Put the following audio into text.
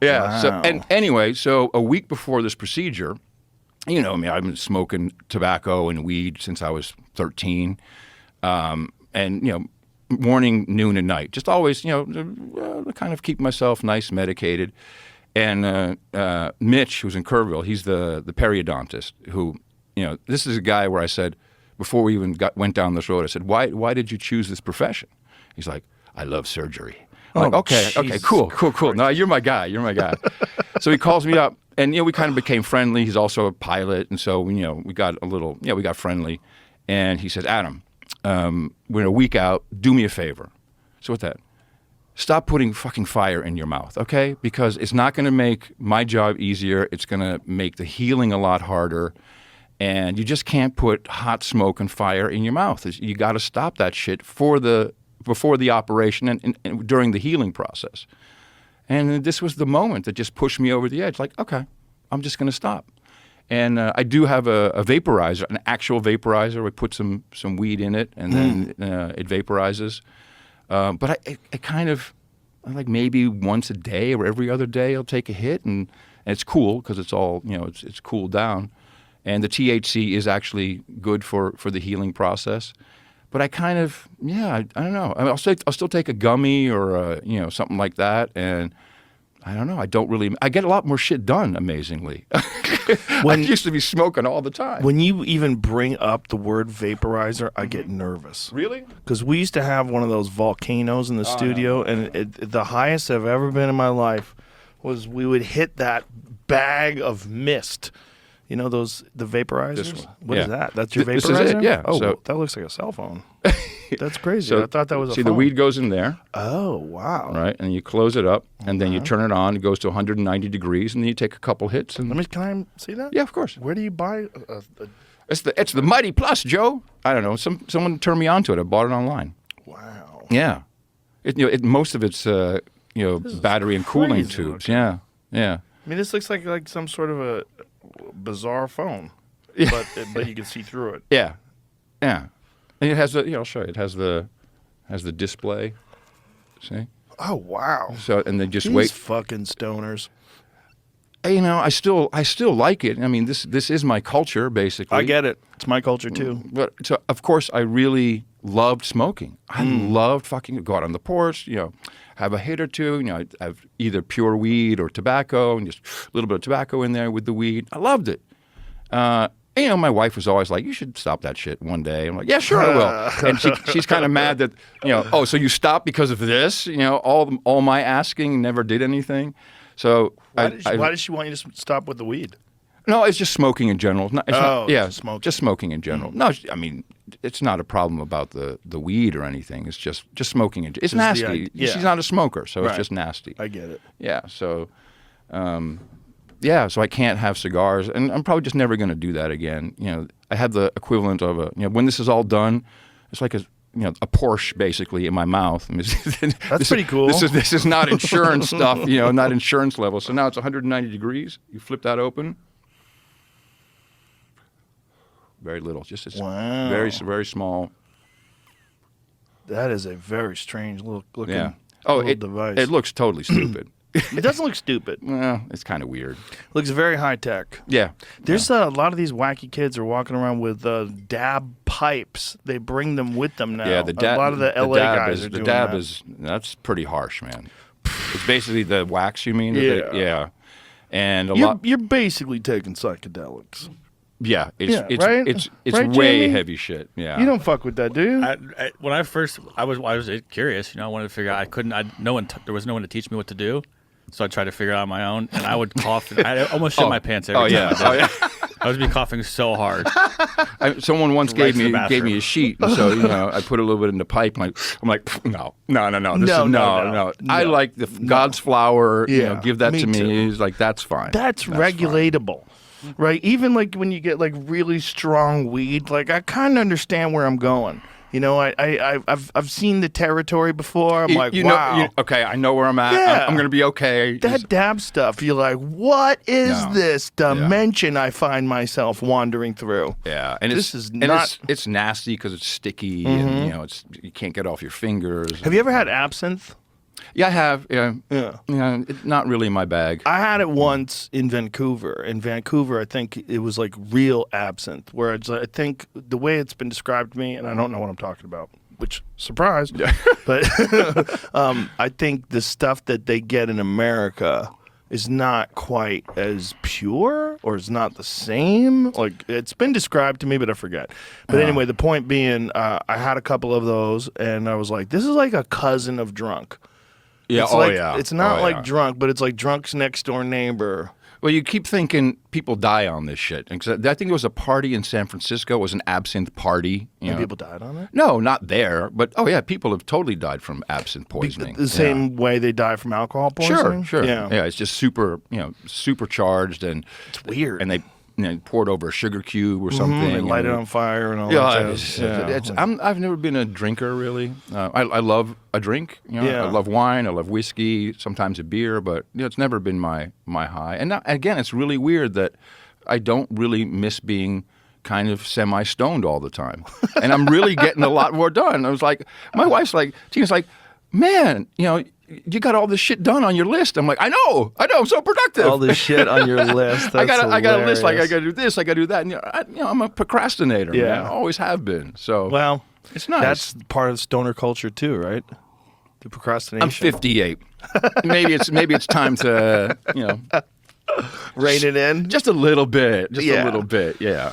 Yeah. Wow. So and anyway, so a week before this procedure, you know, I mean, I've been smoking tobacco and weed since I was 13, and you know, morning, noon, and night, just always, you know, to kind of keep myself nice, medicated. And Mitch, who's in Kerrville, he's the periodontist. Who, you know, this is a guy where I said before we even went down this road, I said, why did you choose this profession? He's like, I love surgery. I'm like, okay, cool. No, you're my guy. So he calls me up, and you know, we kind of became friendly. He's also a pilot, and so you know, we got friendly. And he says, Adam, we're a week out. Do me a favor. So what's that? Stop putting fucking fire in your mouth, okay? Because it's not going to make my job easier. It's going to make the healing a lot harder. And you just can't put hot smoke and fire in your mouth. You got to stop that shit before the operation and during the healing process. And this was the moment that just pushed me over the edge. Like, okay, I'm just going to stop. And I do have a vaporizer, an actual vaporizer. We put some weed in it, and then it vaporizes. But I kind of, like maybe once a day or every other day I'll take a hit, and it's cool because it's all, you know, it's cooled down. And the THC is actually good for the healing process. But I kind of, I don't know. I mean, I'll still take a gummy or you know, something like that, and I don't know. I get a lot more shit done, amazingly. I used to be smoking all the time. When you even bring up the word vaporizer, I get nervous. Really? Because we used to have one of those volcanoes in the studio, and the highest I've ever been in my life was we would hit that bag of mist. You know the vaporizers? This one. What is that? That's your vaporizer? This is it, yeah. Oh, So, that looks like a cell phone. That's crazy. So, I thought that was a see, phone. the weed goes in there. Oh, wow. Right, and you close it up, and then you turn it on. It goes to 190 degrees, and then you take a couple hits. And Can I see that? yeah, of course. Where do you buy It's the Mighty Plus, Joe. I don't know. Someone turned me on to it. I bought it online. Wow. Yeah, most of it's battery and cooling tubes. Looking. Yeah. I mean, this looks like some sort of a bizarre phone, but you can see through it. Yeah. And it has I'll show you. It has the display. See? Oh, wow. So and then just These wait. fucking stoners. You know, I still like it. I mean, this is my culture, basically. I get it. It's my culture too. But so of course I really loved smoking. I loved fucking go out on the porch, you know, have a hit or two, you know, have either pure weed or tobacco, and just a little bit of tobacco in there with the weed. I loved it. You know, my wife was always like, "You should stop that shit one day." I'm like, "Yeah, sure I will." And she's kind of mad that, you know, oh, so you stopped because of this? You know, all my asking never did anything. So why did she want you to stop with the weed? No, it's just smoking in general. Smoking. Just smoking in general. No, I mean, it's not a problem about the weed or anything. It's just smoking. It's just nasty. She's not a smoker, so it's just nasty. I get it. Yeah, so, so I can't have cigars, and I'm probably just never going to do that again. You know, I have the equivalent of when this is all done, it's like a Porsche basically in my mouth. I mean, That's pretty cool. This is not insurance stuff, you know, not insurance level. So now it's 190 degrees. You flip that open. Very little, just wow. very, very small. That is a very strange looking device. It looks totally stupid. It doesn't look stupid. Well, it's kind of weird. Looks very high tech. Yeah. There's a lot of these wacky kids are walking around with dab pipes. They bring them with them now. Yeah, a lot of the LA guys are doing that. That's pretty harsh, man. It's basically the wax, you mean? Yeah. And you're basically taking psychedelics. Yeah, it's right, way Jamie? heavy shit. Yeah, You don't fuck with that, do you? When I was curious. You know, I wanted to figure out. There was no one to teach me what to do, so I tried to figure it out on my own. And I would cough. I almost shit my pants every time. I would be coughing so hard. Someone once gave me a sheet, and so I put a little bit in the pipe. And I'm like, no. No. I like the God's flower. Give that to me. Too. He's like, that's fine. That's regulatable. Fine. Right, even like when you get like really strong weed, like I kind of understand where I'm going. You know, I've seen the territory before. I'm like, wow. Okay, I know where I'm at. Yeah. I'm gonna be okay. That dab stuff, you're like, what is this dimension I find myself wandering through? Yeah, and it's nasty because it's sticky and you can't get off your fingers. Have you ever had absinthe? Yeah, I have. Yeah. Yeah. It's not really my bag. I had it once in Vancouver. In Vancouver, I think it was like real absinthe, where I think the way it's been described to me, and I don't know what I'm talking about, which, surprise, but I think the stuff that they get in America is not quite as pure, or is not the same. Like, it's been described to me, but I forget. But anyway, the point being, I had a couple of those, and I was like, this is like a cousin of drunk. Yeah, It's it's not like drunk, but it's like drunk's next door neighbor. Well, you keep thinking people die on this shit. And 'cause I think there was a party in San Francisco. It was an absinthe party. You And know. people died on it? No, not there. But, people have totally died from absinthe poisoning. The same way they die from alcohol poisoning? Sure. Yeah. Yeah, it's just supercharged, and It's weird. and they pour it over a sugar cube or something. They light it on fire and all Yeah, that jazz. I've never been a drinker, really. I love a drink. Yeah. I love wine. I love whiskey. Sometimes a beer, but it's never been my high. And now, again, it's really weird that I don't really miss being kind of semi-stoned all the time, and I'm really getting a lot more done. I was like, my wife's like, Tina's like, man, you got all this shit done on your list. I'm like, I know, I'm so productive. All this shit on your list. I got a list, like, I hilarious. got to do this, I got to do that. And, I'm a procrastinator. Yeah. Man. I always have been. So Well, it's nice. that's part of stoner culture too, right? The procrastination. I'm 58. maybe it's time to Rein it in. just a little bit. Yeah. Yeah.